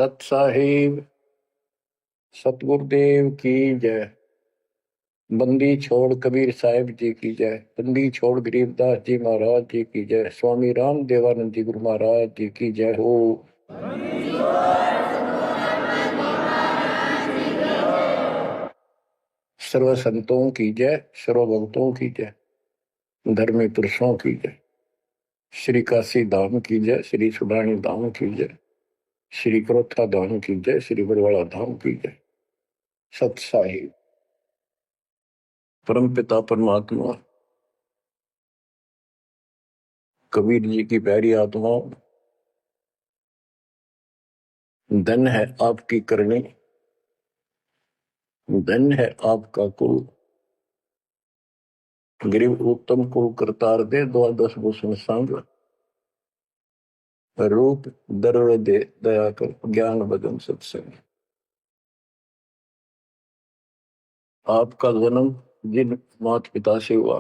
सत साहिब सतगुरुदेव की जय। बंदी छोड़ कबीर साहिब जी की जय। बंदी छोड़ गरीबदास जी महाराज जी की जय। स्वामी राम देवानंद जी गुरु महाराज जी की जय हो। सर्व संतों की जय, सर्व भक्तों की जय, धर्मी पुरुषों की जय। श्री काशी धाम की जय, श्री सुडानी धाम की जय, श्री क्रोथा धाम की जय, श्री बरवाड़ा धाम की जय। सत साहिब परम पिता परमात्मा कबीर जी की प्यारी आत्माओं, धन है आपकी करनी, धन है आपका कुल। गरीब उत्तम कुल करतार दे, द्वादश भूषण संग रूप दरड़ दे, दया कर ज्ञान भजन सत्संग। आपका जन्म जिन माता पिता से हुआ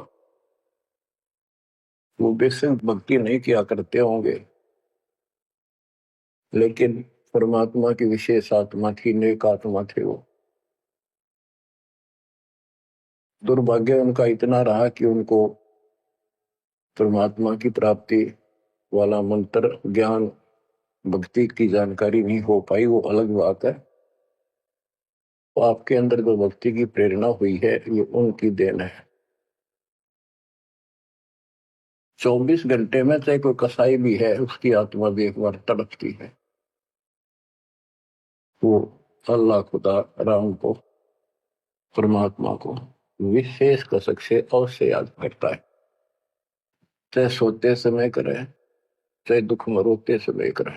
वो बेसिक भक्ति नहीं किया करते होंगे, लेकिन परमात्मा की विशेष आत्मा थी, नेक आत्मा थे वो। दुर्भाग्य उनका इतना रहा कि उनको परमात्मा की प्राप्ति वाला मंत्र ज्ञान भक्ति की जानकारी नहीं हो पाई, वो अलग बात है। तो आपके अंदर जो भक्ति की प्रेरणा हुई है ये उनकी देन है। 24 घंटे में चाहे कोई कसाई भी है उसकी आत्मा भी एक बार तड़पती है, वो अल्लाह खुदा राम को परमात्मा को विशेष कसक से अवश्य याद करता है, चाहे सोते समय करे चाहे दुख मरोते समय करे।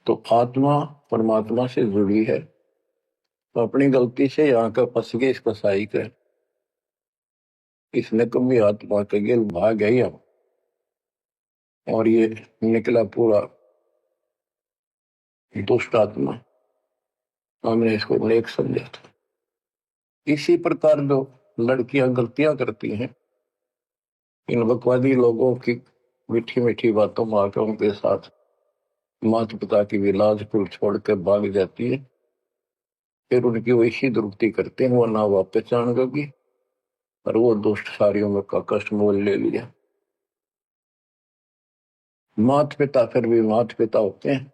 तो आत्मा परमात्मा से जुड़ी है, तो अपनी गलती से यहाँ का फंस गए इस कसाई के, इसने कभी आत्मा के गिल भाग गई हम, और ये निकला पूरा दुष्ट आत्मा। हमने इसको नेक समझा था। इसी प्रकार जो लड़कियां गलतियां करती हैं, इन बकवादी लोगों की मीठी मीठी बातों में आकर उनके साथ माता पिता की भी लाज कुल छोड़ कर भाग जाती है, फिर उनकी वैसी दुर्गति करते हैं, वो ना वापस जानेगी और वो दुष्ट सारियों में का कष्ट मोल ले लिया। माता पिता फिर भी माता पिता होते हैं,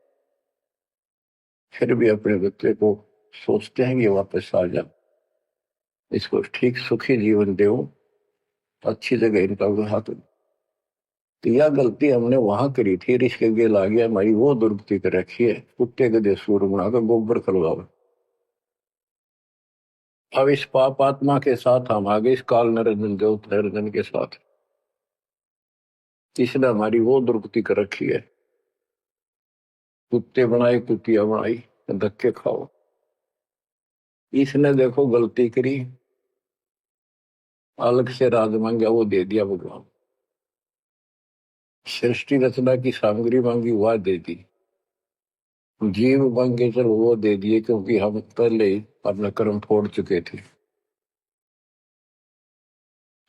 फिर भी अपने बच्चे को सोचते हैं कि वापस आ जा, इसको ठीक सुखी जीवन दो, अच्छी जगह इनका विवाह करो। तो यह गलती हमने वहां करी थी, रिश्ते गेल आ गया, हमारी वो दुर्गति कर रखी है, कुत्ते गधे सूर बनाकर गोबर खलवाओ। अब इस पाप आत्मा के साथ हम आगे इस काल निरंजन ज्योत निरंजन के साथ, इसने हमारी वो दुर्गति कर रखी है। कुत्ते बनाए कुतिया बनाई, धक्के खाओ। इसने देखो गलती करी, अलग से राज मांगा वो दे दिया भगवान, सृष्टि रचना की सामग्री मांगी वह दे दी, जीव मांगे चल वो दे दिए, क्योंकि हम पहले ही अपना कर्म फोड़ चुके थे।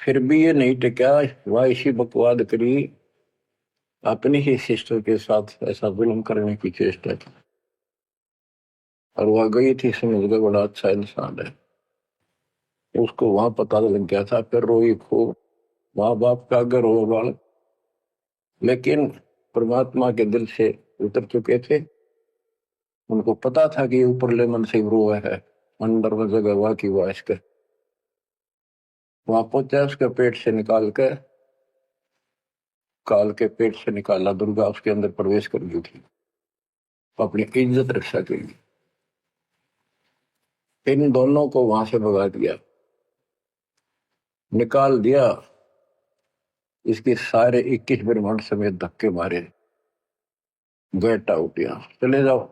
फिर भी ये नहीं टिका, वह इसी बकवाद करी, अपनी ही सिस्टर के साथ ऐसा जुल्म करने की चेष्टा की, और वह गई थी समझ गए बड़ा अच्छा इंसान है, उसको वहां पता लग गया था। फिर रोई खूब, माँ बाप का अगर हो बालक, लेकिन परमात्मा के दिल से उतर चुके थे, उनको पता था कि ऊपरले मन से रो है, अंदर में जगह हुआ कि वह इसके वहां पहुंचा, उसके पेट से निकाल कर, काल के पेट से निकाला, दुर्गा उसके अंदर प्रवेश कर गई थी अपनी इज्जत रक्षा के लिए। इन दोनों को वहां से भगा दिया, निकाल दिया, इसके सारे 21 ब्रह्मांड समेत धक्के मारे, गेट आउट, यहां चले जाओ।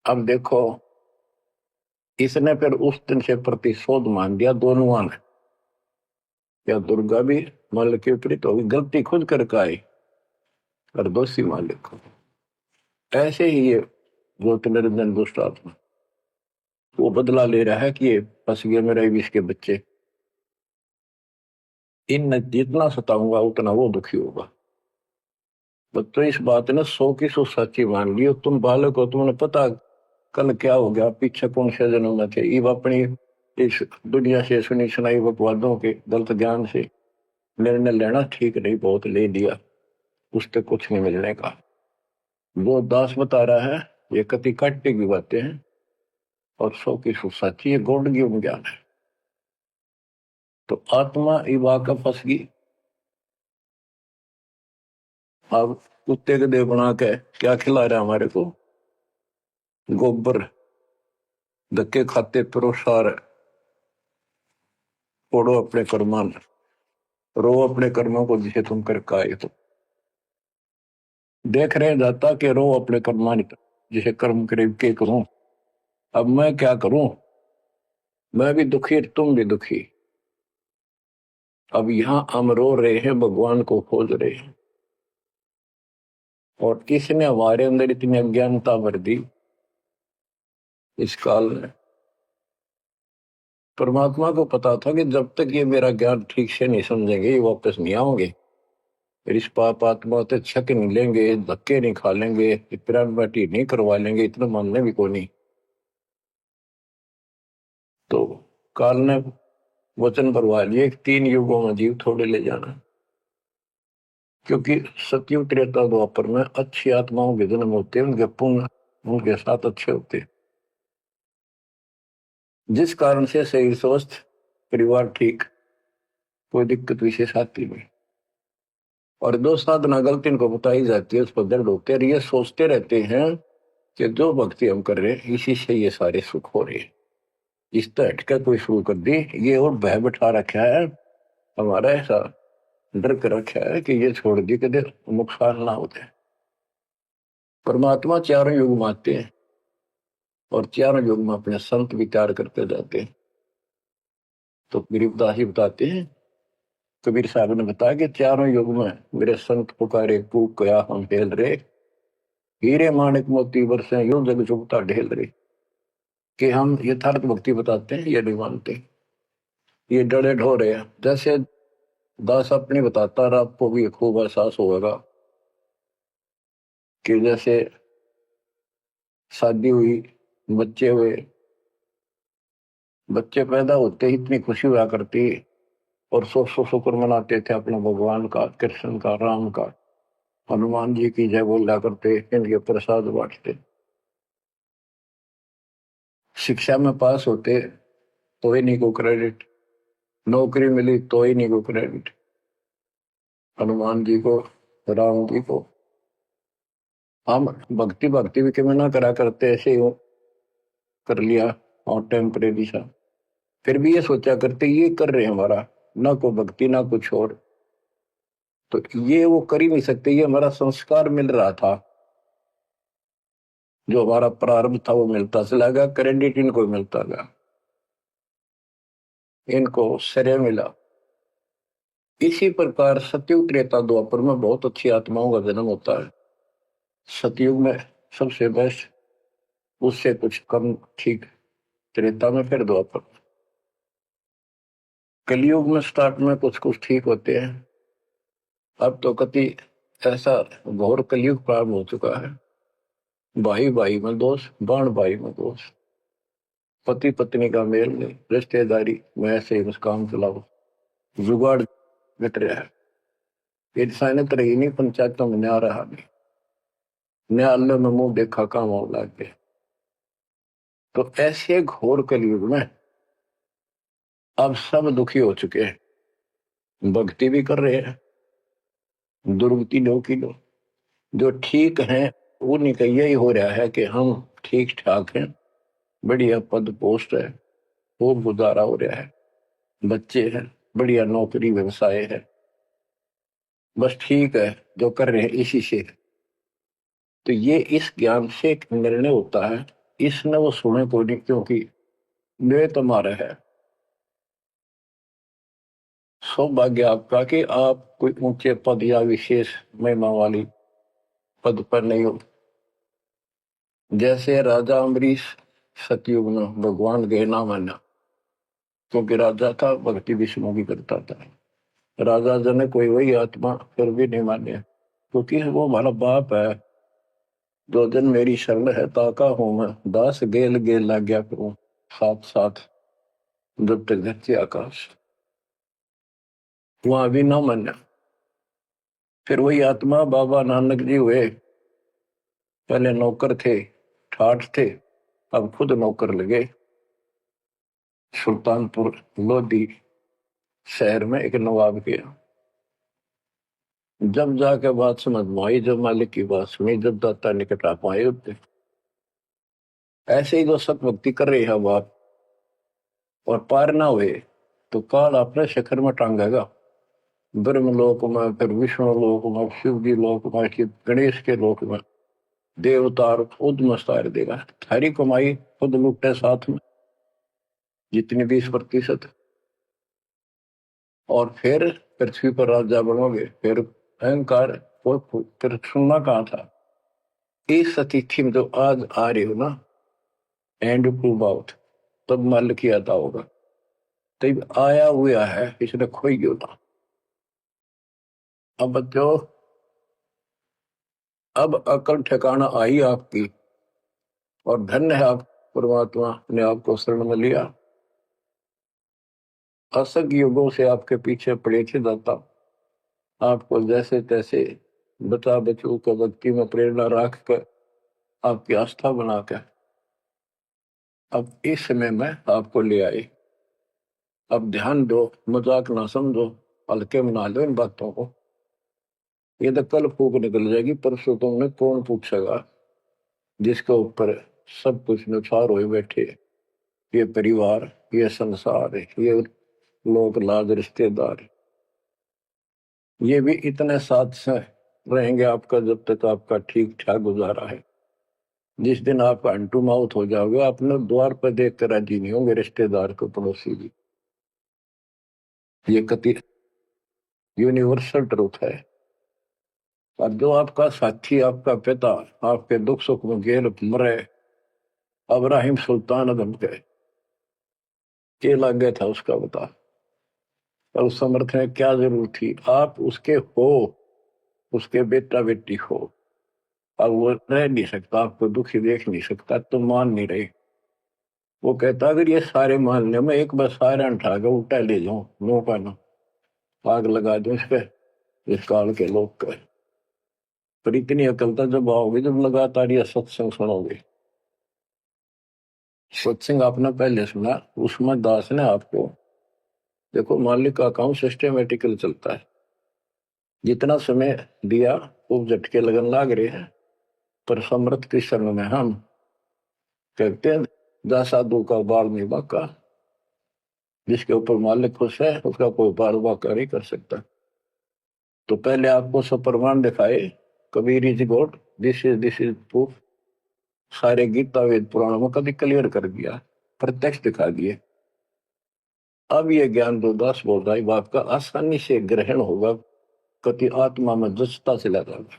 अब देखो, इसने फिर उस दिन से प्रतिशोध मान दिया दोनों ने, या दुर्गा भी मालिक के विपरीत होगी, गलती खुद करके आई और दोषी मालिक को। ऐसे ही ये ज्योत निरंजन दुष्ट आत्मा वो बदला ले रहा है कि ये फंस गया मेरे विष के बच्चे, इन जितना सताऊंगा उतना वो दुखी होगा। तो इस बात ने 100 की 100 सच्ची मान ली। तुम बालक हो, तुमने पता कल क्या हो गया, पीछे कौन से जन्म में थे। ये अपनी इस दुनिया से सुनी सुनाई बकवादों के गलत ज्ञान से निर्णय लेना ठीक नहीं, बहुत ले लिया, उससे कुछ नहीं मिलने का। वो दास बता रहा है ये कति काटे की बातें हैं और 100 की 100 सच्ची, ये गौड़ ज्ञान है। तो आत्मा इवा का फंस गई। अब कुत्ते के देह बना के क्या खिला रहा है हमारे को, गोबर, धक्के खाते परोसार, फोड़ो अपने कर्मान, रो अपने कर्मों को जिसे तुम कर आए। तो देख रहे जाता कि रो अपने कर्मान जिसे कर्म करे के करूं। अब मैं क्या करूं, मैं भी दुखी तुम भी दुखी। अब यहां हम रो रहे हैं, भगवान को खोज रहे हैं, और किसने हमारे अंदर इतनी अज्ञानता भर दी इस काल में। परमात्मा को पता था कि जब तक ये मेरा ज्ञान ठीक से नहीं समझेंगे ये वापस नहीं आओगे, फिर इस पाप आत्मा से छक नहीं लेंगे, धक्के नहीं खा लेंगे, पिरान बाटी नहीं करवा लेंगे, इतना मानने भी को नहीं। तो काल ने वचन भरवा लिए 3 युगों में जीव थोड़े ले जाना, क्योंकि सतयुग त्रेता द्वापर में अच्छी आत्माओं के जन्म होते हैं, उनके पुण्य उनके साथ अच्छे होते हैं, जिस कारण से शरीर स्वस्थ, परिवार ठीक, कोई दिक्कत विशेष आती नहीं। और दो साधना गलती इनको बताई जाती है, उस पर दर्द होते हैं, ये सोचते रहते हैं कि जो भक्ति हम कर रहे हैं इसी से ये सारे सुख हो रहे हैं। इस तरह हटकर कोई शुरू कर दी, ये और भय बैठा रखा है हमारा, ऐसा डर कर रखा है कि ये छोड़ दी कि नुकसान ना हो जाए। परमात्मा चारों युग में आते हैं और चारों युग में अपने संत विचार करते जाते हैं। तो गरीबदास जी बताते हैं, कबीर साहब ने बताया कि चारों युग में मेरे संत पुकारे पूक गया हम हेल रे, हीरे माणिक मोती बरसे यूं जग चुगता ढेल रे। कि हम यथार्थ भक्ति बताते हैं ये नहीं मानते, ये डरे ढोरे हैं। जैसे दास अपनी बताता रहा, आपको भी खूब एहसास होगा कि जैसे शादी हुई, बच्चे हुए, बच्चे पैदा होते ही इतनी खुशी हुआ करती, और 100 शुक्र मनाते थे अपने भगवान का, कृष्ण का, राम का, हनुमान जी की जय बोला करते, इनके प्रसाद बांटते। शिक्षा में पास होते तो ही नहीं को क्रेडिट, नौकरी मिली तो ही नहीं को क्रेडिट, हनुमान जी को, राम जी को। हम भक्ति भक्ति भी क्यों ना करा करते, ऐसे ही कर लिया और टेम्परेरी सा, फिर भी ये सोचा करते ये कर रहे हैं हमारा, ना कोई भक्ति ना कुछ और। तो ये वो कर ही नहीं सकते, ये हमारा संस्कार मिल रहा था, जो हमारा प्रारंभ था वो मिलता चला गया, क्रेडिट इनको मिलता गया, इनको श्रेय मिला। इसी प्रकार सतयुग त्रेता द्वापर में बहुत अच्छी आत्माओं का जन्म होता है। सतयुग में सबसे बेस्ट, उससे कुछ कम ठीक त्रेता में, फिर द्वापर। कलयुग में स्टार्ट में कुछ कुछ ठीक होते हैं, अब तो कति ऐसा घोर कलयुग प्रारंभ हो चुका है। भाई भाई में दोष, बाण भाई में दोष, पति पत्नी का मेल नहीं, रिश्तेदारी में ऐसे ही बस काम चलाओ, जुगाड़ घट रहा है। इंसान तरह नहीं, पंचायतों में न्याय रहा नहीं, न्यायालय में मुंह देखा काम हो लग गया। तो ऐसे घोर कलयुग में अब सब दुखी हो चुके हैं, भक्ति भी कर रहे हैं, दुर्गति लो की लो, जो ठीक है उन्हीं का यही हो रहा है कि हम ठीक ठाक हैं, बढ़िया पद पोस्ट है, खूब गुजारा हो रहा है, बच्चे हैं, बढ़िया नौकरी व्यवसाय है, बस ठीक है जो कर रहे हैं इसी से। तो ये इस ज्ञान से एक निर्णय होता है, इसने वो सुने को नहीं, क्योंकि वे तुम्हारा है। सौभाग्य आपका कि आप कोई ऊंचे पद या विशेष महिमा वाली पद पर नहीं हो। जैसे राजा अम्बरीश सतयुग में भगवान गए ना माना, क्योंकि राजा था, भक्ति विष्णु की करता था। राजा जन कोई वही आत्मा, फिर भी नहीं माने। क्योंकि वो हमारा बाप है। जो दिन मेरी शरण है ताका हूं मैं, दास गेल गेल लग गया करूं, साथ साथ जब तक धरती आकाश। वहां भी ना माना। फिर वही आत्मा बाबा नानक जी हुए। पहले नौकर थे, ठाठ थे, अब खुद नौकर लगे। सुल्तानपुर लोधी शहर में एक नवाब के यहाँ। जब जाके बात समझ में आई, जब मालिक की बात सुनी, जब दाता निकट आ पाए उठते। ऐसे ही जो सत भक्ति कर रही है बात और पार ना हुए तो काल अपने शिखर में टांगेगा। ब्रह्म लोक में, फिर विष्णु लोक में, शिव जी लोक में, फिर गणेश के लोक में देवतार खुद मस्तार देगा। थारी कमाई खुद लुटे साथ में जितनी 20%। और फिर पृथ्वी पर राजा बनोगे। फिर अहंकार फिर सुनना कहाँ था। इस अतिथि में जो आज आ रही हो ना, एंड प्रूव आउट, तब मल किया था होगा। तब आया हुआ है, इसने खोई क्यों था। अब बच्चों, अब अकल ठिकाना आई आपकी, और धन्य है आप, परमात्मा ने आपको शरण में लिया। असंख्य युगों से आपके पीछे पड़े थे दाता, आपको जैसे तैसे बचा बचू कर भक्ति में प्रेरणा रख कर आपकी आस्था बनाकर अब इस समय में आपको ले आए। अब ध्यान दो, मजाक ना समझो, हल्के में ना लो इन बातों को। ये तो कल फूक निकल जाएगी, परसों तुमने कौन पूछेगा जिसके ऊपर सब कुछ नुसार हुए बैठे। ये परिवार, ये संसार, ये लोग लाज रिश्तेदार, ये भी इतने साथ से रहेंगे आपका जब तक आपका ठीक ठाक गुजारा है। जिस दिन आप अंटू माउथ हो जाओगे, अपने द्वार पर देख कर राजी नहीं होंगे रिश्तेदार को, पड़ोसी भी। ये कति यूनिवर्सल ट्रूथ है। और जो आपका साथी, आपका पिता, आपके दुख सुख में गेल मरे, अब्राहिम सुल्तान अदम के लग गया था उसका बता। और उस समर्थ में क्या जरूरत थी, आप उसके हो, उसके बेटा बेटी हो। अब वो रह नहीं सकता, आपको दुखी देख नहीं सकता, तो मान नहीं रहे। वो कहता अगर ये सारे मान ले, मैं एक बार सारे उठा के उल्टा ले जाऊं, नो का नो, आग लगा दूं इस पे, इस काल के लोग का। पर इतनी अकल तो जब आओगे जब लगातार ये सत्संग सुनोगे। सत्संग आपने पहले सुना, उसमें दास ने आपको, देखो मालिक का काम सिस्टमेटिकल चलता है। जितना समय दिया वो झटके लगन लाग रहे हैं, पर समर्थ के शरण में हम कहते हैं जा साधु का बाल नहीं बाका। जिसके ऊपर मालिक खुश है उसका कोई बाल बाका नहीं कर सकता। तो पहले आपको सब प्रमाण दिखाए, Kabir is God, this is proof. सारे गीता वेद पुराणों में कभी क्लियर कर दिया, प्रत्यक्ष दिखा दिए। अब ये ज्ञान जो दास बोल रहा है बाप का आसानी से ग्रहण होगा, कति आत्मा में जचता चला जाएगा।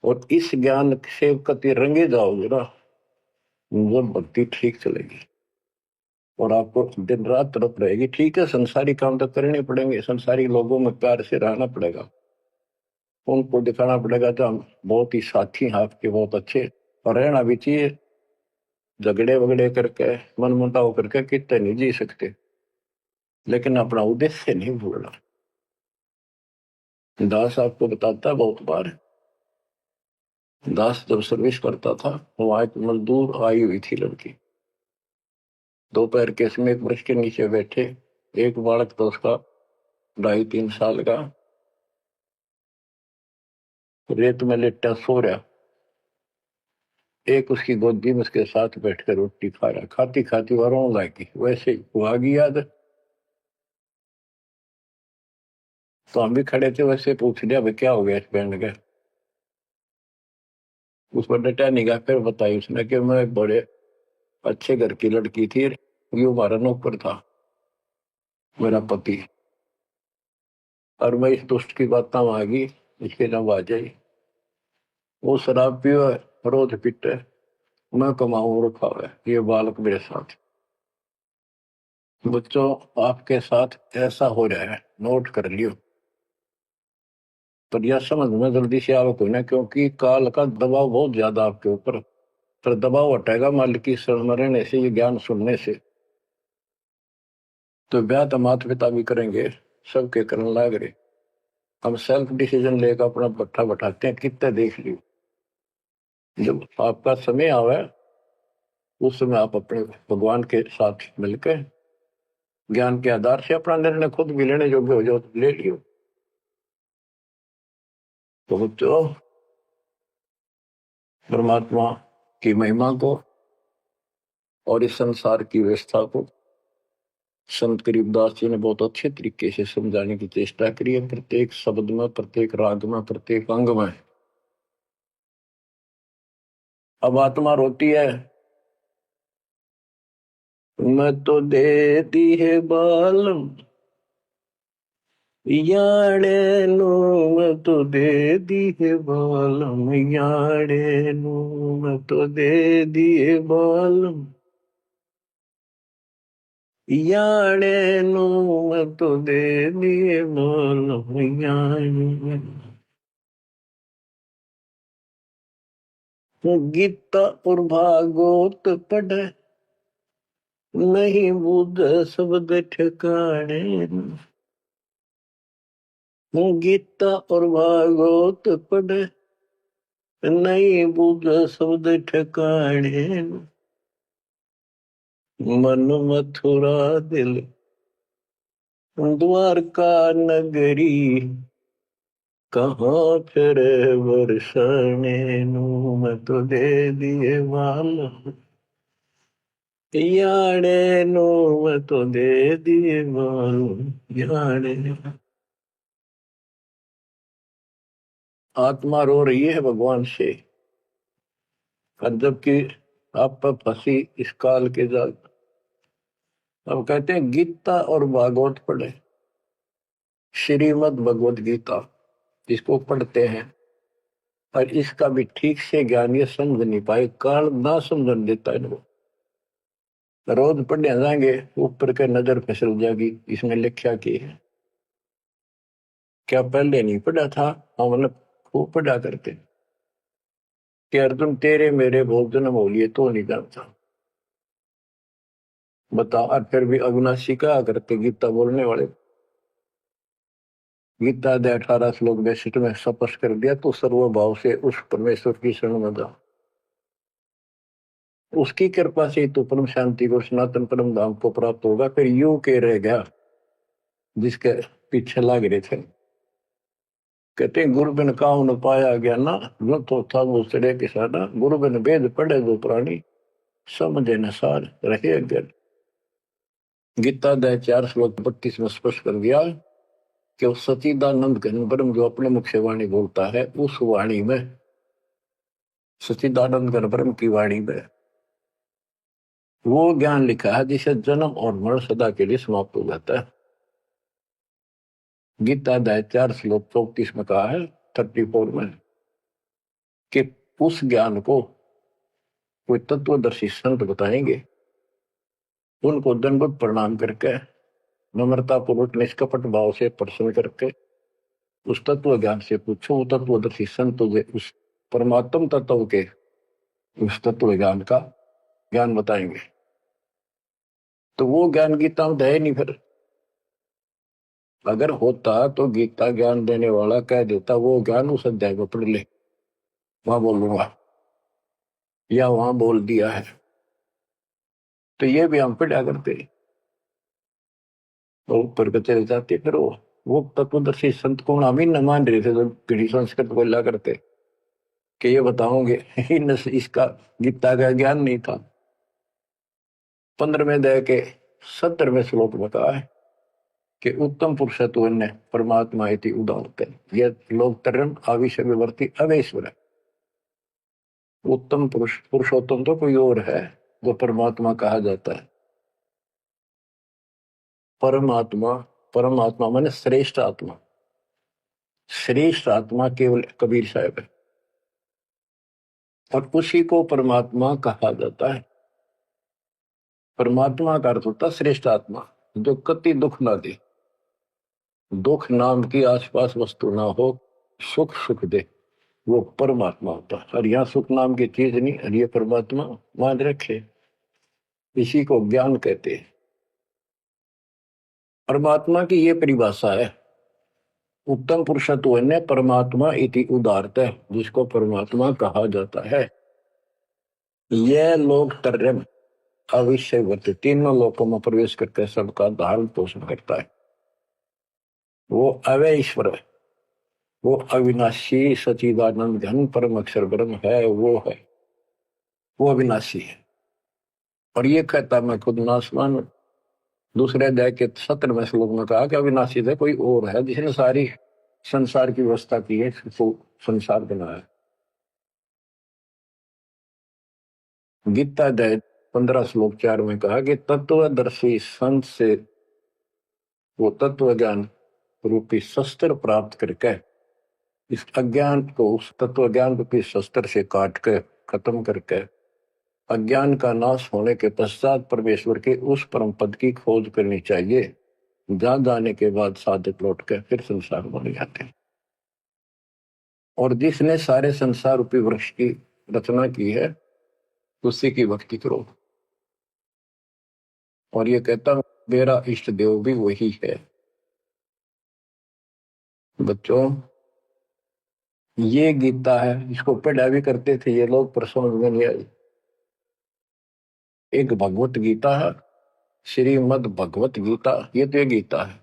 और इस ज्ञान से कति रंगे जाओगे ना, जब भक्ति ठीक चलेगी और आपको दिन रात तरफ रहेगी। ठीक है, संसारी काम तो करने पड़ेंगे, संसारी लोगों में प्यार से रहना पड़ेगा, उनको दिखाना पड़ेगा तो हम बहुत ही साथी हैं आपके, बहुत अच्छे। और रहना भी चाहिए। झगड़े वगड़े करके, मन मुटाव करके कितने नहीं जी सकते, लेकिन अपना उद्देश्य नहीं भूलना। दास आपको बताता है बहुत बार, दास जब सर्विस करता था, वहां एक मजदूर आई हुई थी लड़की, दोपहर के समय एक वृक्ष के नीचे बैठे, एक बालक था उसका 2.5-3 साल का, रेत में लेटा सो रहा। एक उसकी गोदी में उसके साथ बैठकर रोटी खा रहा, खाती खाती और रोने लगी। वैसे ही वो आ गई याद, तो हम भी खड़े थे, वैसे पूछ लिया भाई क्या हो गया इस बैंड का। उस पर डटा नहीं गया। फिर बताई उसने कि मैं एक बड़े अच्छे घर की लड़की थी, ये हमारा नौकर था, मेरा पति, और मैं इस दुष्ट की बात आ गई, इसके नाम आ जाई। वो शराब पियो है, रोज पीटे, मैं कमाऊं रखा हुआ है, ये बालक मेरे साथ। बच्चों, आपके साथ ऐसा हो रहा है, नोट कर लियो। पर यह समझ में जल्दी से आवे कोई ना, क्योंकि काल का दबाव बहुत ज्यादा आपके ऊपर। पर दबाव हटेगा मालिक की शरण में रहने से, ये ज्ञान सुनने से। तो ब्याह तो माता पिता भी करेंगे, सबके करने लाग रहे। हम सेल्फ डिसीजन लेकर अपना भट्ठा बैठाते हैं, कितने देख लियो। जब आपका समय आवे उस समय आप अपने भगवान के साथ मिलकर ज्ञान के आधार से अपना निर्णय खुद भी लेने योग्य हो जाओ तो ले लियो। तो परमात्मा की महिमा को और इस संसार की व्यवस्था को संत करीबदास जी ने बहुत अच्छे तरीके से समझाने की चेष्टा करी है, प्रत्येक शब्द में, प्रत्येक राग में, प्रत्येक अंग में। अब आत्मा रोती है, मैं तो दे दी है बालम याड़े नो, मैं तो दे दी है बालम याड़े नो, मैं तो दे दिए बालम याड़े नो, मैं तो दे दिए बालम याड़े। गीता और भागवत पढ़े नहीं बुझ शब्द ठिकाने, गीता और भागवत पढ़े नहीं बुझ शब्द ठिकाने, मन मथुरा दिल द्वारका नगरी, कहाँ फिर बरसाने नू, मैं तो दे दिए बालम याड़े नो, मैं तो दे दिए बालम याड़े। आत्मा रो रही है भगवान से, और जबकि आप पर फंसी इस काल के जाल। अब कहते हैं गीता और भागवत पढ़े, श्रीमद् भगवत गीता इसको पढ़ते हैं, और इसका भी ठीक से ज्ञान ये समझ नहीं पाए, काल ना समझन देता इनको। रोज पढ़ने जाएंगे ऊपर के नजर फिसल जाएगी, इसमें लिखा की है क्या पहले नहीं पढ़ा था। हम मतलब खूब पढ़ा करते कि अर्जुन तेरे मेरे बहुत जन्म हो लिए तो नहीं जानता, बता। और फिर भी अविनाशी कहा करते गीता बोलने वाले, गीता दे 18 श्लोक 62 में स्पष्ट कर दिया, तो सर्वभाव से उस परमेश्वर की शरण में जा, उसकी कृपा से तो परम शांति को, सनातन परम धाम को प्राप्त होगा। फिर यू के रह गया जिसके पीछे लाग रहे थे। कहते गुरु बिन काहू न पाया गया ना, जो तो था वो सड़े किसाना, गुरु बिन वेद पढ़े जो प्राणी, समझे न सार रहे अज्ञान। गीता दे 4 श्लोक 32 में स्पष्ट कर दिया कि उस सचिदानंद घन ब्रह्म जो अपने मुख से वाणी बोलता है, उस वाणी में, सचिदानंद घन ब्रह्म की वाणी में वो ज्ञान लिखा है जिसे जन्म और मरण सदा के लिए समाप्त हो जाता है। गीता अध्याय 4 श्लोक 34 में कहा है, 34 में, कि उस ज्ञान को कोई तत्वदर्शी संत बताएंगे, उनको दंडवत प्रणाम करके नम्रता पूर्वक निष्कपट भाव से प्रश्न करके उस तत्व ज्ञान से पूछो। वो तत्वदर्शी संत उस परमात्म तत्व के उस तत्व ज्ञान का ज्ञान बताएंगे। तो वो ज्ञान गीता में है नहीं। फिर अगर होता तो गीता ज्ञान देने वाला कह देता वो ज्ञान उस अध्याय में पढ़ ले, वहां बोलूंगा या वहां बोल दिया है। तो ये भी हम पढ़ा करते तो ऊपर के चले जाते। फिर वो तत्वदर्शी संत को हम ही न मान रहे थे, तो पीढ़ी संस्कृत बोला करते कि ये बताओगे इसका गीता का ज्ञान नहीं था। 15वें अध्याय के 70वें श्लोक में कहा है कि उत्तम पुरुषत्व ने परमात्मा इति उदाहरते, यह लोक तरम आविष्य विवर्ती अवेश्वर है। उत्तम पुरुष, पुरुषोत्तम तो कोई और है जो परमात्मा कहा जाता है। परमात्मा, परमात्मा माने श्रेष्ठ आत्मा, श्रेष्ठ आत्मा केवल कबीर साहब है, और उसी को परमात्मा कहा जाता है। परमात्मा का अर्थ होता श्रेष्ठ आत्मा, जो कति दुख ना दे, दुख नाम की आसपास वस्तु ना हो, सुख सुख दे, वो परमात्मा होता है। और यहाँ सुख नाम की चीज नहीं, और ये परमात्मा मान रखे, इसी को ज्ञान कहते हैं। परमात्मा की ये परिभाषा है, उत्तम पुरुषत्व ने परमात्मा इति उदारता, जिसको परमात्मा कहा जाता है। यह लोक त्रयम् अविषयवर्त, तीनों लोकों में प्रवेश करके सबका धारण पोषण करता है। वो अव्यय ईश्वर है, वो अविनाशी सचिदानंद घन परम अक्षर ब्रह्म है, वो अविनाशी है। और ये कहता मैं खुद नासवान। दूसरे अध्याय के 17वें श्लोक में कहा कि अविनाशी है, कोई और है जिसने सारी संसार की व्यवस्था की है, तो संसार बनाया। गीता अध्याय 15 श्लोक 4 में कहा कि तत्वदर्शी संत से वो तत्व ज्ञान रूपी शस्त्र प्राप्त करके इस अज्ञान को उस तत्व ज्ञान रूपी शस्त्र से काट के खत्म करके अज्ञान का नाश होने के पश्चात परमेश्वर के उस परम पद की खोज करनी चाहिए, जहां जाने के बाद साधक लौट के फिर संसार बन जाते हैं। और जिसने सारे संसार रूपी वृक्ष की रचना की है, उसी की भक्ति करो। और ये कहता मेरा इष्ट देव भी वही है। बच्चों, ये गीता है, इसको पढ़ा भी करते थे ये लोग, पर समझ में नहीं आई। एक भगवत गीता है, श्रीमद भगवत गीता, ये तो ये गीता है।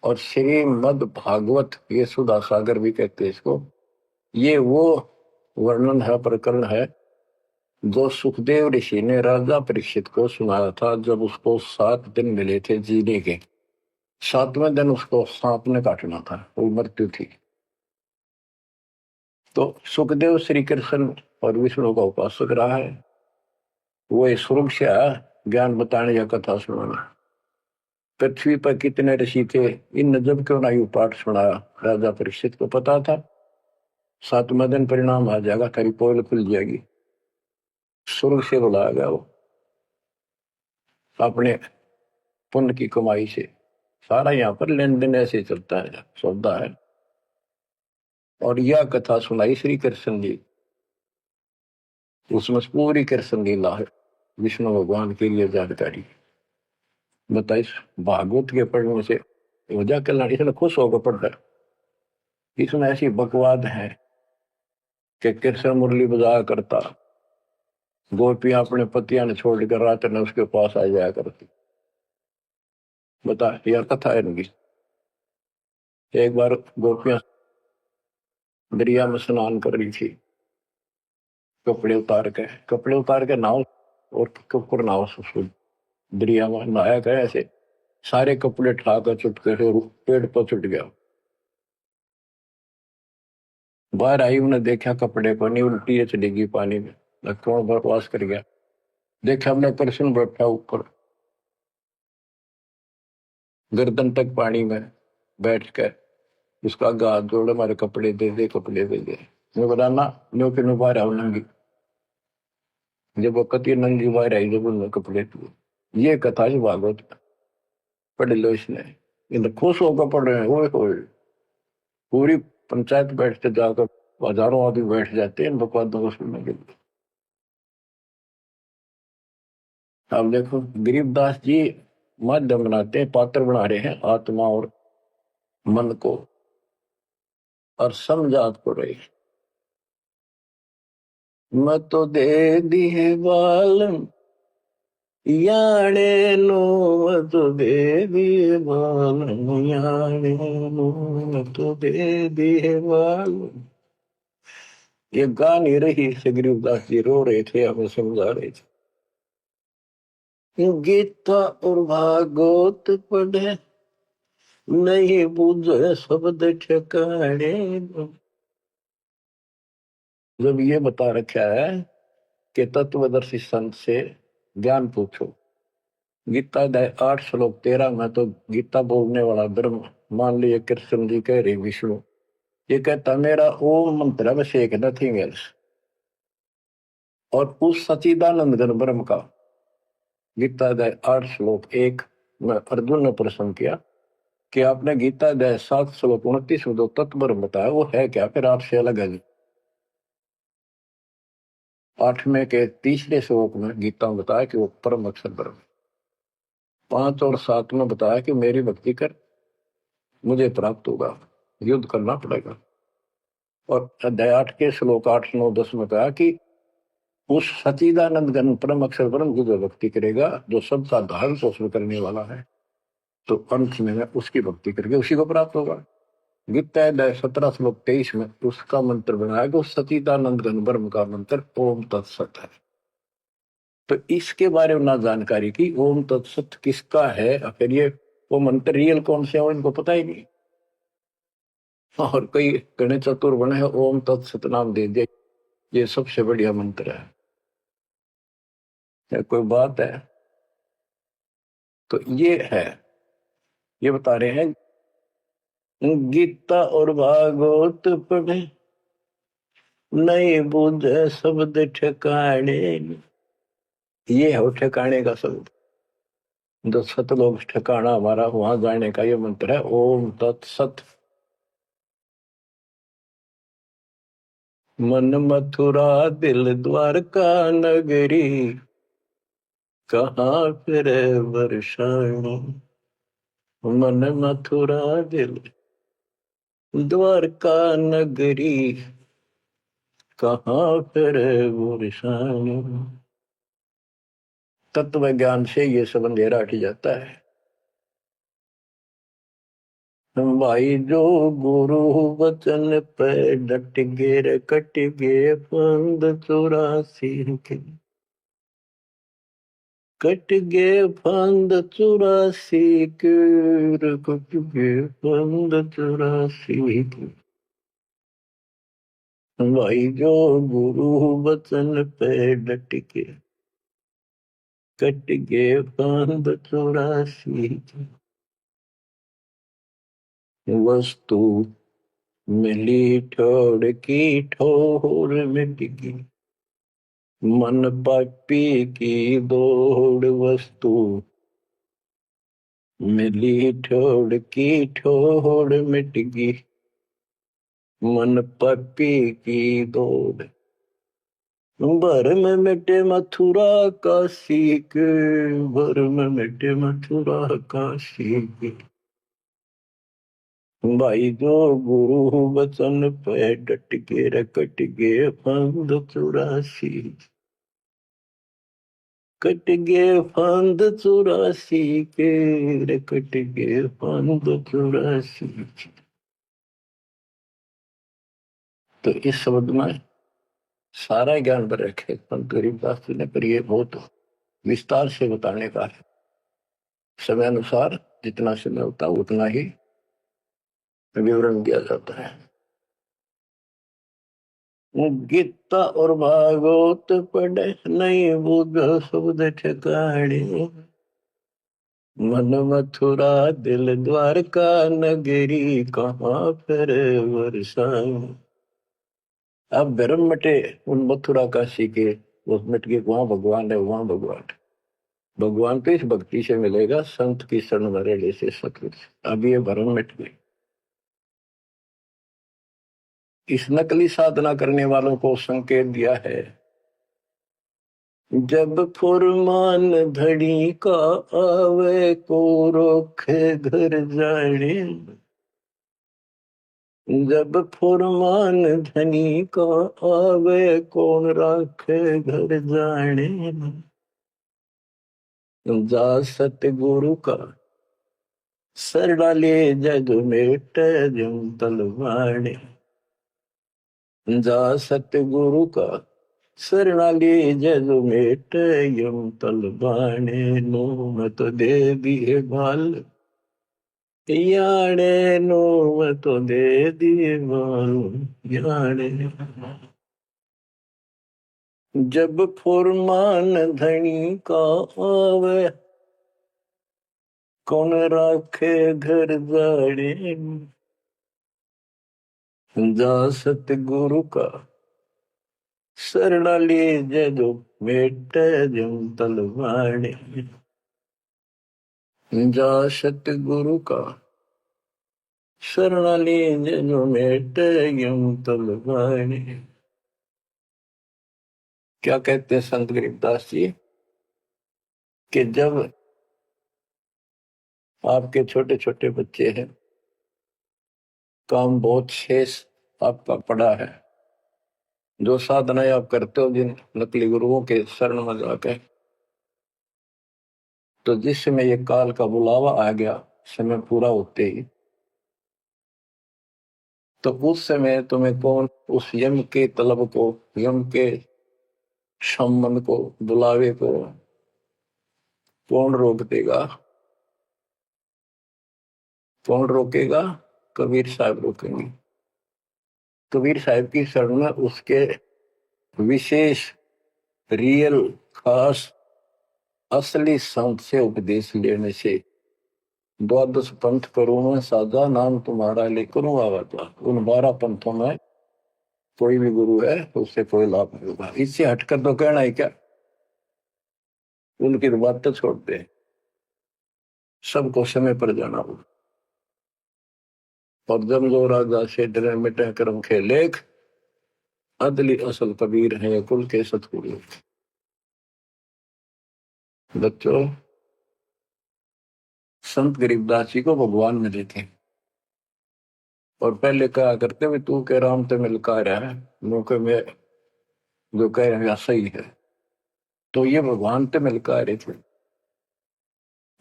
और श्रीमद भागवत, ये सुधा सागर भी कहते हैं इसको। ये वो वर्णन है, प्रकरण है, जो सुखदेव ऋषि ने राजा परीक्षित को सुनाया था जब उसको 7 दिन मिले थे जीने के। 7वें दिन उसको सांप ने काटना था, वो मृत्यु थी। तो सुखदेव श्री कृष्ण और विष्णु का उपासक रहा है, वो स्वर्ग से आया ज्ञान बताने या कथा सुनाना। पृथ्वी पर कितने ऋषि थे, इन जब क्यों ना पाठ सुनाया। राजा परीक्षित को पता था 7वें दिन परिणाम आ जाएगा, तेरी पोल खुल जाएगी। स्वर्ग से बुलाया गया वो, अपने पुण्य की कमाई से। सारा यहाँ पर लेन देन ऐसे चलता है, सौदा है। और यह कथा सुनाई श्री कृष्ण जी, उसमें पूरी कृष्ण लीला है, विष्णु भगवान के लिए जानकारी बताइए। भागवत के पढ़ने से वजह कल्याण, इसने खुश होकर पढ़ता है। इसमें ऐसी बकवाद है कि कृष्ण मुरली बजाया करता, गोपियां अपने पतियां ने छोड़कर रात में उसके पास आ जाया करती। बता, यह कथा है इनकी। एक बार गोपियां दरिया में स्नान कर रही थी, कपड़े उतार के नाव और ऊपर नाव दरिया में नहाया गया। ऐसे सारे कपड़े ठाकर चुटके से पेड़ पर चुट गया। बाहर आई, उन्हें देखा कपड़े को नहीं, उल्टी चलेगी पानी में, लक्ष्मण बकवास कर गया। देखा हमने कृष्ण बैठा ऊपर गर्दन तक पानी में बैठ कर, उसका हाथ जोड़े, हमारे कपड़े दे दे, कपड़े दे दे। मैं बोला ना, नो फिर बाहर आओ नंगी। जब वो कति नंगी बाहर आई, जब उन्होंने कपड़े दिए। ये कथा है भागवत, पढ़ लो इसने। इन खुश होकर पढ़ रहे हैं, वो पूरी पंचायत बैठते जाकर, हजारों आदमी बैठ जाते हैं इन बकवादों को सुनने के लिए। अब देखो गरीबदास जी माध्यम बनाते हैं, पात्र बना रहे हैं आत्मा और मन को, और समझात को रही। मैं तो दे दी है बालम याने नो, मैं तो दे दी है बालम याने नो, मैं तो दे दी है बालम। ये गा नहीं रही से, गरीबदास जी रो रहे थे, हमें समझा रहे थे। गीता और भागवत पढ़े नहीं बुझे शब्द ठिकाने। जब ये बता रखा है कि तत्वदर्शी संत से ज्ञान पूछो, गीता 8 श्लोक 13 में तो गीता बोलने वाला ब्रह्म, मान लिया कृष्ण जी कह रहे विष्णु, ये कहता मेरा ओम मंत्र है, बस एक, नथिंग एल्स। और उस सचिदानंद घन ब्रह्म का गीता 8 श्लोक 1 में अर्जुन ने प्रश्न किया कि आपने गीता अध्याय 7 श्लोक 29 में जो तत्व बताया वो है क्या, फिर आपसे अलग है। 8वें के तीसरे श्लोक में गीता में बताया कि वो परम अक्षर ब्रह्म। 5 और 7 में बताया कि मेरी भक्ति कर मुझे प्राप्त होगा, युद्ध करना पड़ेगा। और अध्याय 8 के श्लोक 8, 9, 10 में कहा कि उस सचिदानंद घन परम अक्षर ब्रह्म की जो भक्ति करेगा, जो सबका धारण पोषण करने वाला है, तो अंत में उसकी भक्ति करके उसी को प्राप्त होगा। गीता अध्याय 17 श्लोक 23 में उसका मंत्र बनाया कि उस सचिदानंद घन ब्रह्म का मंत्र ओम तत्सत है। तो इसके बारे में ना जानकारी की, ओम तत्सत किसका है, फिर ये वो मंत्र रियल कौन से हो इनको पता ही नहीं। और कई गणे चतुर बने हैं, ओम तत्सत नाम दे दिया, ये सबसे बढ़िया मंत्र है। या कोई बात है? तो ये है, ये बता रहे हैं गीता और भागवत पढ़े नहीं बुझे शब्द ठिकाने। ये है ठिकाने का शब्द, जो सतलोक ठिकाना हमारा, वहां जाने का ये मंत्र है ओम तत्सत। मन मथुरा दिल द्वारका नगरी, कहाँ फिर वर्षाणी। मन मथुरा दिल द्वारका नगरी, कहाँ फिर वर्षाणी। तत्व ज्ञान से ये सब अंधेरा हट जाता है। भाई जो गुरु वचन पे डट गे रे, कट गे फंद 84 के, कट गे फंद 84 के, कट गे फंद 84 के। भाई जो गुरु वचन पे डट के, कट गे फंद 84 के। वस्तु मिली ठोड़ की ठोर मिट गई, मन पापी की दौड़। वस्तु मिली ठोड़ की ठोड़ मिट गई, मन पापी की दौड़। भर में मिटे मथुरा काशी के, भर में मिटे मथुरा काशी के। भाई जो गुरु वचन पे डट के रकट गे फंद 84, कट गे फंद 84 के, रकट गे फंद 84। तो इस शब्द में सारा ज्ञान पर रखे संत गरीबदास जी ने, पर ये बहुत विस्तार से बताने का है। समय अनुसार जितना समय होता है उतना ही विवरण दिया जाता है। गीता और भागवत पढ़े नहीं बुझ शब्द ठिकाने, मन मथुरा दिल द्वारका नगरी, कहाँ फिर वर्षाएं। अब भ्रम मिटे उन मथुरा काशी के, वो मिट के वहां भगवान है, वहां भगवान है। भगवान तो इस भक्ति से मिलेगा, संत की शरण में रहने से सतगुरु से। अब ये भ्रम मिट गई। इस नकली साधना करने वालों को संकेत दिया है, जब फुरमान धड़ी का आवे को रोखे घर जाने। जब फुरमान धनी का आवे कौन राखे घर जाने। जा सतगुरु का सरडाले जग मेट जम तलवाने। जा सतगुरु का सरणाले जग मेट यम तलवाने। नो मत दे दिए बाल याने, नो मत दे दिए बाल याने। जब फुरमान धनी का आवे कौन राखे घर जाड़े। जा सतगुरु का शरणाले जदो मेट जम तलवाने। जा सतगुरु का शरणाली जो मेटे यम तलवाने। क्या कहते हैं संत गरीबदास जी कि जब आपके छोटे छोटे बच्चे हैं, काम बहुत शेष आपका पड़ा है, जो साधनाएं आप करते हो जिन नकली गुरुओं के शरण में जाके, तो जिस समय ये काल का बुलावा आ गया, समय पूरा होते ही, तो उस समय तुम्हें कौन उस यम के तलब को, यम के संबंध को, बुलावे को कौन रोक देगा? कौन रोकेगा? कबीर साहब रोकेंगे। कबीर साहब की शरण में उसके विशेष, रियल, खास, असली संत से उपदेश लेने से, द्वादश पंथ करूं मैं साधा, नाम तुम्हारा लेकर आवा था। उन 12 पंथों में कोई भी गुरु है तो उससे कोई लाभ नहीं होगा। इससे हटकर तो कहना है क्या? उनकी तो बात तो छोड़ दे, सबको समय पर जाना होगा। और जब जो राजा से डरे मिटे कर्म के लेख, अदली असल कबीर है कुल के सतगुरु। बच्चों, संत गरीबदास जी को भगवान मिले थे और पहले कहा करते भी तू के राम ते मिलकर है, मौके में जो कह रहे सही है, तो ये भगवान ते मिलकर रहे थे।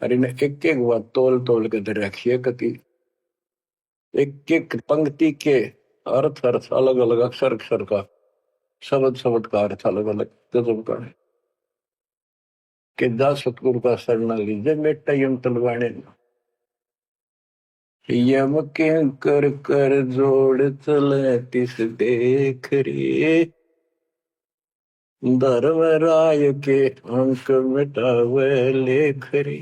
और इन्हें एक एक बात तोल तोल के दे रखिए, कति एक एक पंक्ति के अर्थ अर्थ अलग अलग, अक्षर अक्षर का, शब्द शब्द का अर्थ अलग अलग गजब का है। कि जा सतगुरु का शरण लीजिए मेटा यम तलवाने। यम के कर कर जोड़ चले तिस देख रे, धर्म राय के अंक मिटावे लेख रे।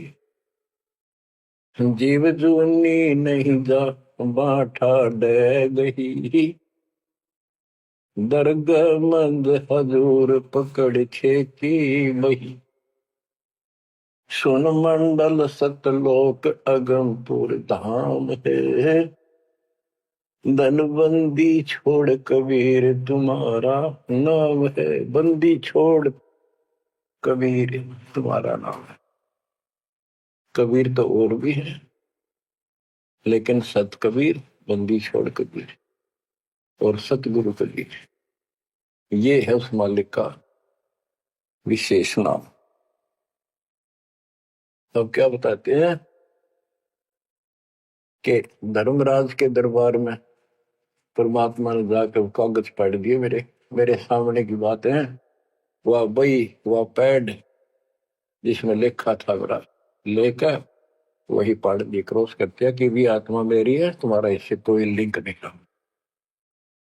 जीव जूनी नहीं जा बाठा डे गही, दरगाह मंद हजूर पकड़ खेती बही। सुन मंडल सतलोक अगमपुर धाम है, धनबंदी छोड़ कबीर तुम्हारा नाम है। बंदी छोड़ कबीर तुम्हारा नाम है। कबीर तो और भी है, लेकिन सत कबीर, बंदी छोड़ कबीर और सतगुरु कबीर, ये है उस मालिक का विशेष नाम। अब क्या बताते हैं कि धर्मराज के दरबार में परमात्मा ने जाकर कागज पढ़ दिए, मेरे मेरे सामने की बात है। वह बई, वह पैड जिसमें लिखा था मेरा, लेकर वही पढ़ दी, क्रॉस करते हैं कि भी आत्मा मेरी है, तुम्हारा इससे कोई लिंक नहीं रहा।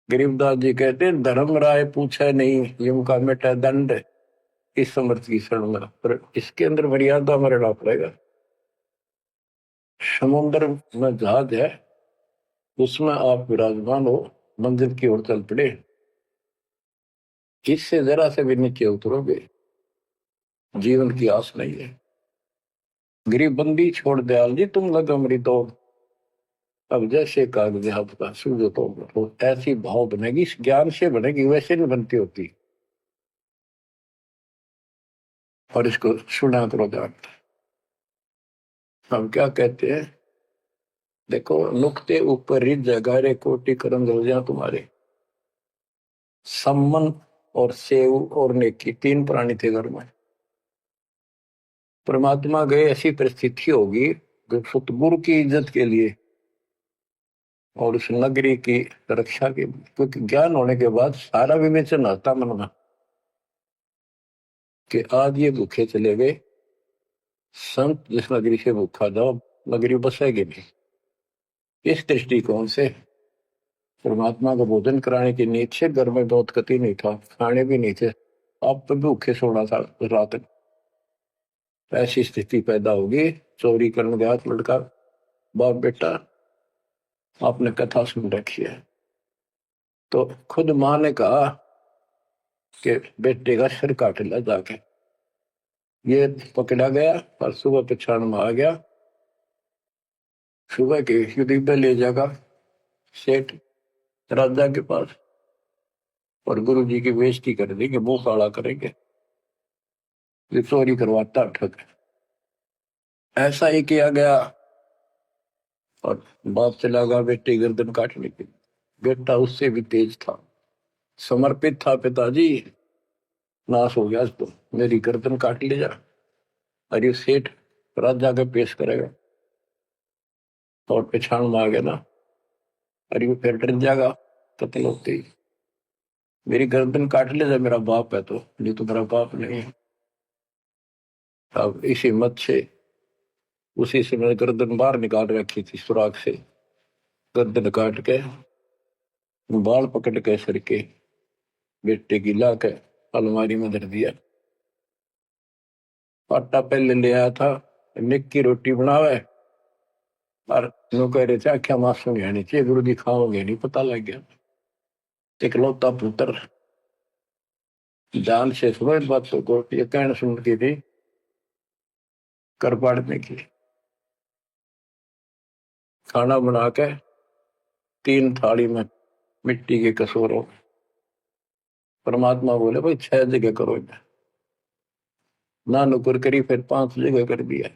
गरीबदास जी कहते हैं धर्म राय पूछे नहीं, यम का मिटा दंड इस समर्थ की शरण में, पर इसके अंदर मर्यादा में रहना पड़ेगा। समुद्र में जहाज है, उसमें आप विराजमान हो, मंजिल की ओर चल पड़े, इससे जरा से भी नीचे उतरोगे, जीवन की आस नहीं है। गरीब बंदी छोड़ दयाल जी तुम लगा मरी दौड़, अब जैसे कागज आपका सूझो तो ऐसी भाव बनेगी, ज्ञान से बनेगी, वैसे नहीं बनती होती। और इसको सुना करो जान। हम क्या कहते हैं, देखो नुक्ते ऊपर रिज जगारे कोटि करम रोजा तुम्हारे। सम्मन और सेव और नेकी 3 प्राणी थे घर में। परमात्मा गए, ऐसी परिस्थिति होगी जो सतगुरु की इज्जत के लिए और उस नगरी की रक्षा के, क्योंकि ज्ञान होने के बाद सारा विवेचन आता मन में कि आज ये भूखे चले गए, संत जिस नगरी से भूखा जाओ नगरी बसेगी नहीं। इस दृष्टिकोण से परमात्मा को भोजन कराने की नींद से घर में बहुत कति नहीं था, खाने भी नहीं थे, आप तो भूखे सोना था रात। ऐसी स्थिति पैदा होगी, चोरी करने गया लड़का, बाप बेटा, आपने कथा सुन रखी है। तो खुद मां ने कहा कि बेटे का सिर काट लिया जाके। ये पकड़ा गया और सुबह पछाड़ में आ गया, सुबह के युद्ध ले जाएगा, सेठ राजा के पास, और गुरु जी की बेइज्जती कर दी कि मुंह काला करेंगे, ये चोरी करवाता ठग। ऐसा ही किया गया, और बाप चला गया बेटे गर्दन काटने के। बेटा उससे भी तेज था, समर्पित था, पिताजी नाश हो गया तो मेरी गर्दन काट ले जा। अरे सेठ राजा के पेश करेगा और पछाण में आ गया ना, अरे वो फिर डर जाएगा कत्ल होते ही, मेरी गर्दन काट ले जा, मेरा बाप है तो, नहीं तो मेरा बाप नहीं है। अब इसी मत से उसी से मैंने गर्दन बाहर निकाल रखी थी सुराख से, गर्दन काट के बाल पकड़ के सर के बेटे की ला के अलमारी में धर दिया। आटा पहले ले आया था, निक की रोटी बनावे, और नो कह रहे थे आख्या मासूम नहीं चाहिए गुरु जी, खाओगे नहीं, पता लग गया। इकलौता पुत्र जान से समझ बातों को, ये कहना सुनती थी कर पाड़ने की। खाना बना के 3 थाली में मिट्टी के कसूरों, परमात्मा बोले भाई 6 जगह करो, ना नुकर करी, फिर 5 जगह कर दिया।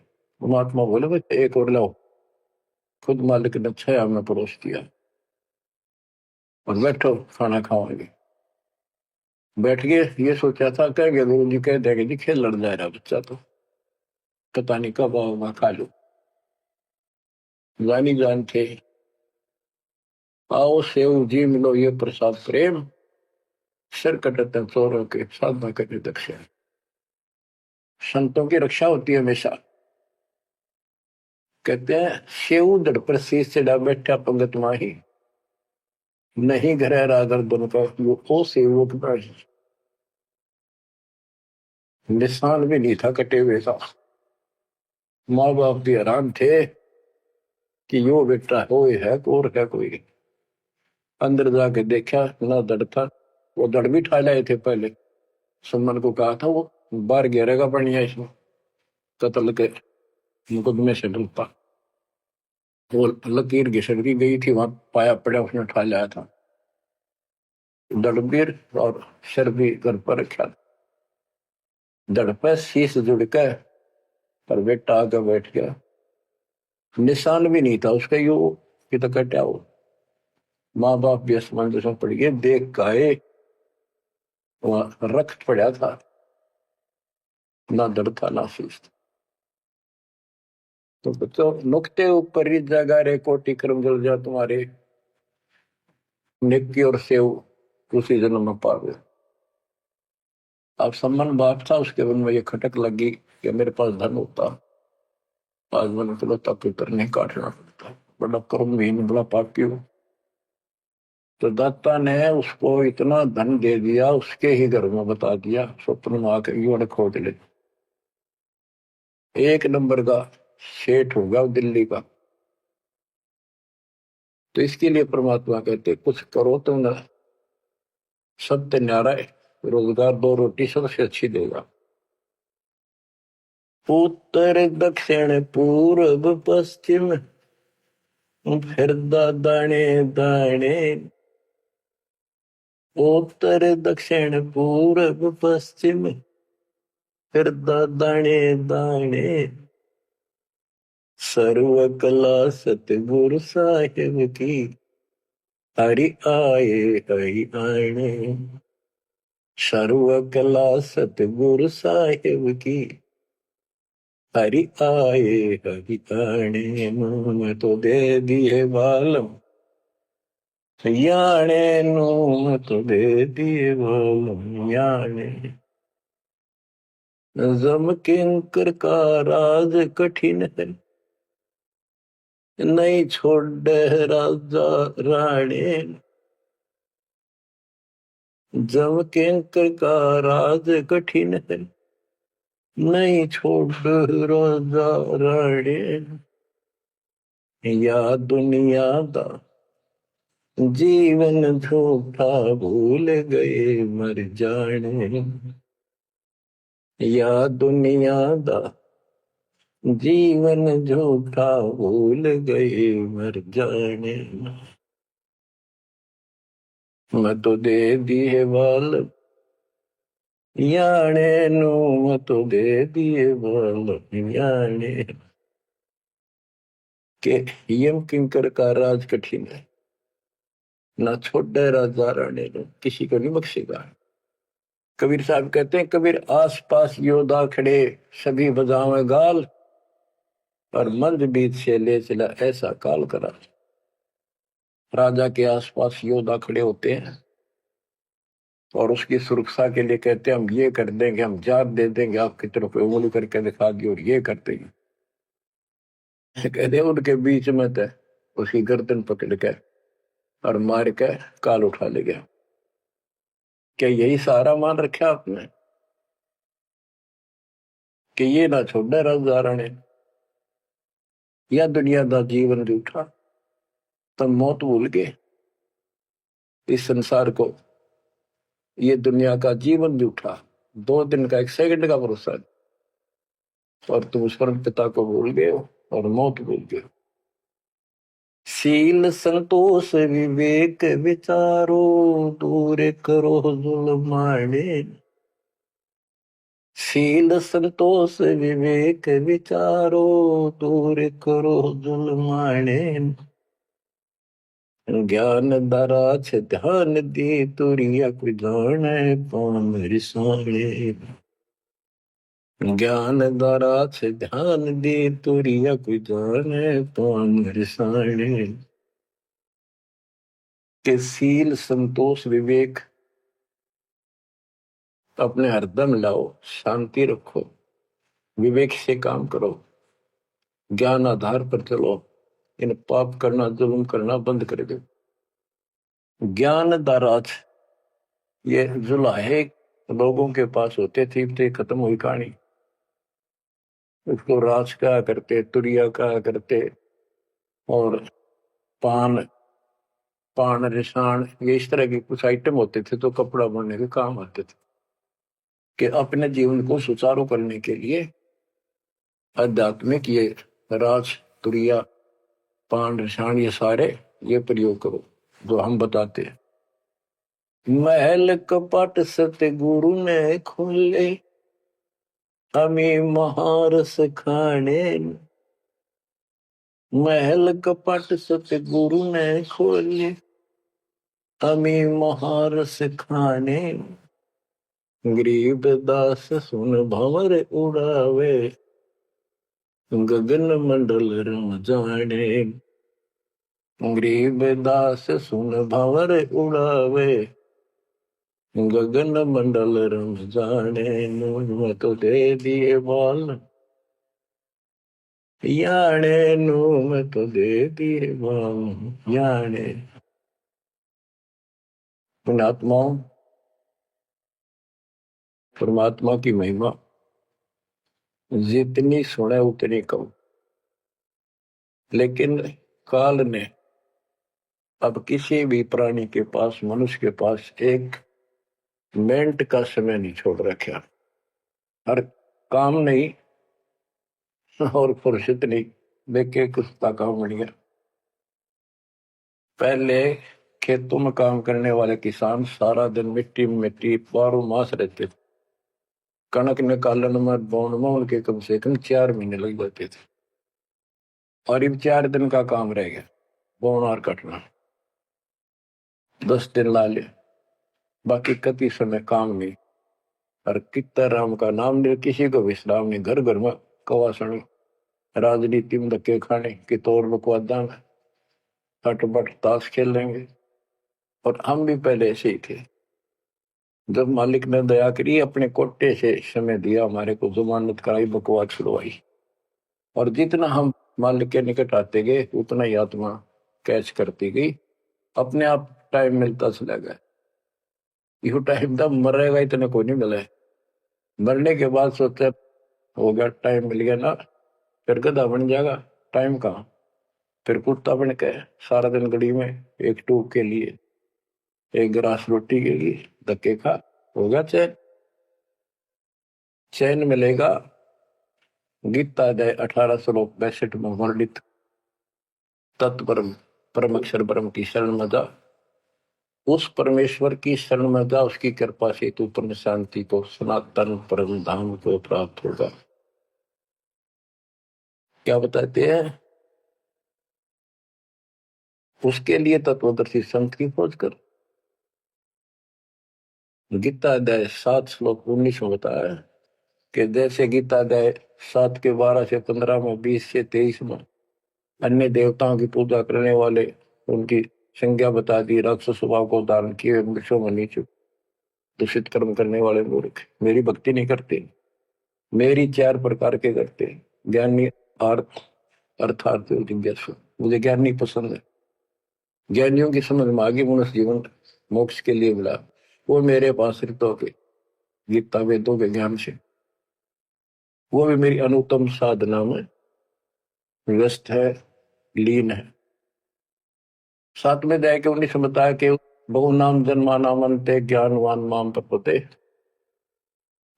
परमात्मा बोले भाई एक और लाओ, खुद मालिक ने 6 में परोस दिया, और बैठो खाना खाओगे। बैठ गए, ये सोचा था कह गया गुरु जी कह देंगे जी खेल लड़ जा रहा बच्चा, तो पता नहीं कब आओगा, खा लो। जानी जान थे, आओ सेव जी मिलो ये प्रसाद प्रेम, सिर कटते चोरों के साधना करने दक्षिण। संतों की रक्षा होती है हमेशा। कहते हैं सेव दड़ पर शीश चढ़ा बैठा पंगत माही, नहीं घर रागर दोनों का वो ओ सेवक नहीं। निशान भी नहीं था कटे हुए का। माँ बाप भी हैरान थे कि यो बेटा हो है और है कोई। अंदर जाके देखा ना दड़ था, वो दड़ भी ठा लाए थे पहले। सुमन को कहा था वो बाहर घेरेगा बढ़िया इसमें, कत्ल के मुकदमे से डरता। वो लकीर घिसट की गई थी, वहां पाया पड़ा उसने ठा लाया था। दड़बीर और सिर भी घर पर रखा था। दड़ पे शीश जुड़ के, पर बेटा आगे बैठ गया, निशान भी नहीं था उसका, यू कि तो कटा हो। माँ बाप भी असमंजस में पड़ गए, देख गाये वहां रक्त पड़ा था, ना दड़ था ना शीश था। तो बच्चों नुकते ऊपर ही जगा रे कोटि कर्म जल जा तुम्हारे, नेकी और सेव उसी जन्म में पावे। अब सम्मान बाप था, उसके मन में ये खटक लगी कि मेरे पास धन होता, आज मैंने चलो पुत्र नहीं काटना पड़ता, बड़ा कर्महीन बड़ा पापी हूं। तो दाता ने उसको इतना धन दे दिया, उसके ही घर में बता दिया, स्वप्न में आकर युवा खोज ले, 1 नंबर का सेठ होगा दिल्ली का। तो इसके लिए परमात्मा कहते कुछ करो तो ना, सत्य न्यारा है, रोजगार 2 रोटी सबसे अच्छी देगा। उत्तर दक्षिण पूर्व पश्चिम फिर दाने दाने, उत्तर दक्षिण पूर्व पश्चिम फिर दाने दाने, सर्व कला सतगुरु साहिब की, हरि आए हरि आने। सर्व कला सतगुरु साहिब की, हरि आए हरि आने। मुँह तो दे दिए बालम याने, नूम तो दे दिए बालम याने। जम किंकर का राज कठिन है, नहीं छोड़ राजा राणे। जम किंकर का राज कठिन है, नहीं छोड़ राजा राणे। या दुनिया दा जीवन झूठा भूल गए मर जाने, या दुनिया दा जीवन झूठा भूल गए मर जाने। मैं तो दे दिए बाल याने नु, मैं तो दे दिए बाल याने के। यम किंकर का राज कठिन है, ना छोड़े राजा राणे ने, किसी को नहीं बख्शेगा। कबीर साहब कहते हैं, कबीर आस पास योद्धा खड़े सभी बजावे गाल, और मंद बीत से ले चला ऐसा काल करा। राजा के आसपास योद्धा खड़े होते हैं और उसकी सुरक्षा के लिए कहते हैं, हम ये कर देंगे, हम जात दे देंगे, आपकी तरफ उंगली करके दिखा दी और ये कर देंगे। कहते उनके बीच में थे, उसकी गर्दन पकड़ के और मार के काल उठा ले गया। क्या यही सहारा मान रखा आपने कि ये ना छोड़े राजा राणे, या दुनिया का जीवन जूठा, तब मौत भूल गए इस संसार को। ये दुनिया का जीवन जूठा, 2 दिन का 1 सेकंड का भरोसा है, और तुम उस परम पिता को भूल गए हो और मौत भूल गए हो। शील संतोष विवेक विचारो, दूर करो जुल्माने। शील संतोष विवेक विचारो, दूर करो जुल्माने। ज्ञान दराछ ध्यान दी, तुरिया कोई जाने पाम रिसाणे। ज्ञान दराछ ध्यान दी, तुरिया कोई जाने पाम रिसाणे। के शील संतोष विवेक अपने हरदम लाओ, शांति रखो, विवेक से काम करो, ज्ञान आधार पर चलो, इन पाप करना जुल्म करना बंद कर दो। ज्ञान दाराज ये जुलाहे लोगों के पास होते थे, खत्म हुई कहानी। उसको राज कहा करते, तुरिया कहा करते, और पान पान रिसाण, ये इस तरह के कुछ आइटम होते थे तो कपड़ा बनने के काम आते थे। कि अपने जीवन को सुचारू करने के लिए आध्यात्मिक ये राज तुरिया पान रिसाण ये सारे ये प्रयोग करो जो हम बताते हैं। महल कपट सतगुरु ने खोले, हमें महारस खाने। महल कपट सतगुरु ने खोले, हमें महारस खाने। गरीब दास सुन भंवर उड़ावे, गगन मंडल रम जाने। गरीब दास सुन भंवर उड़ावे, गगन मंडल रम जाने। मैं तो दे दिए बाल याने नु, मैं तो दे दिए बाल याने। पुण्यात्माओं, परमात्मा की महिमा जितनी सुने उतनी कम। लेकिन काल ने अब किसी भी प्राणी के पास, मनुष्य के पास 1 मिनट का समय नहीं छोड़ रखा। हर काम नहीं और फुर्सत नहीं, देखे कुछ काम बन गया। पहले खेतों में काम करने वाले किसान सारा दिन मिट्टी में मिट्टी 12 मास रहते थे। कणक निकालन में बोन में उनके कम से कम 4 महीने लग जाते थे, और अब 4 दिन का काम रह गया बोना और कटना, 10 दिन ला ले, बाकी कति समय काम नहीं। और कितना राम का नाम नहीं, किसी को विश्राम नहीं, घर घर में कवासनी, राजनीति में धक्के खाने की तौर बकवादा में हटबट ताश खेल लेंगे। और हम भी पहले ऐसे ही थे। जब मालिक ने दया करी, अपने कोटे से समय दिया हमारे को, जमानत कराई, बकवास छुड़वाई, और जितना हम मालिक के निकट आते गए उतना ही आत्मा कैच करती गई, अपने आप टाइम मिलता चला गया। यो टाइम तब मरेगा इतने को नहीं मिला है। मरने के बाद सोचा हो गया, टाइम मिल गया ना, फिर गधा बन जाएगा, टाइम कहाँ। फिर कुत्ता बन के सारा दिन गली में एक टूक के लिए, एक गिलास रोटी के लिए धक्के खा, होगा चैन। चैन मिलेगा गीता अध्याय 18 श्लोक 62 में वर्णित तत्परम परम अक्षर ब्रह्म की शरण में जा, उस परमेश्वर की शरण में जा, उसकी कृपा से तू परम शांति को, सनातन परम धाम को प्राप्त होगा। क्या बताते हैं? उसके लिए तत्वदर्शी संत की खोज कर। गीता अध्याय 7 श्लोक 19 में बताया कि जैसे गीता अध्याय 7 के 12 से 15 में, 20 से 23 में अन्य देवताओं की पूजा करने वाले, उनकी संज्ञा बता दी, राक्षस स्वभाव को धारण किए, वृक्षों में नीचे दूषित कर्म करने वाले मूर्ख मेरी भक्ति नहीं करते। मेरी 4 प्रकार के करते, ज्ञानी, अर्थ, अर्थार्थ और जिज्ञासु। मुझे ज्ञानी पसंद है। ज्ञानियों की समझ में आगे मनुष्य जीवन मोक्ष के लिए मिला, वो मेरे पास ऋतों के गीता वेदों के ज्ञान से, वो भी मेरी अनुत्तम साधना में व्यस्त है, लीन है। 7वें अध्याय के 19 में बताया कि बहु नाम जन्मा नामंते ज्ञानवान माम प्रपते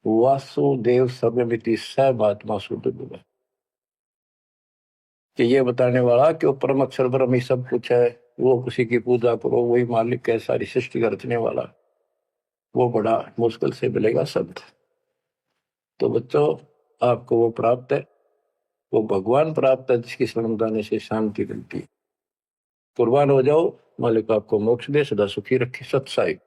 वासुदेव सर्वमिति सर्वात्मा शुद्ध। कि ये बताने वाला कि वो परम अक्षर ब्रह्म ही सब कुछ है, वो किसी की पूजा करो, वही मालिक है, सारी सृष्टि का रचने वाला, वो बड़ा मुश्किल से मिलेगा शब्द। तो बच्चों, आपको वो प्राप्त है, वो भगवान प्राप्त है जिसकी शरण जाने से शांति मिलती है। कुर्बान हो जाओ, मालिक आपको मोक्ष दे, सदा सुखी रखे। सत्साई।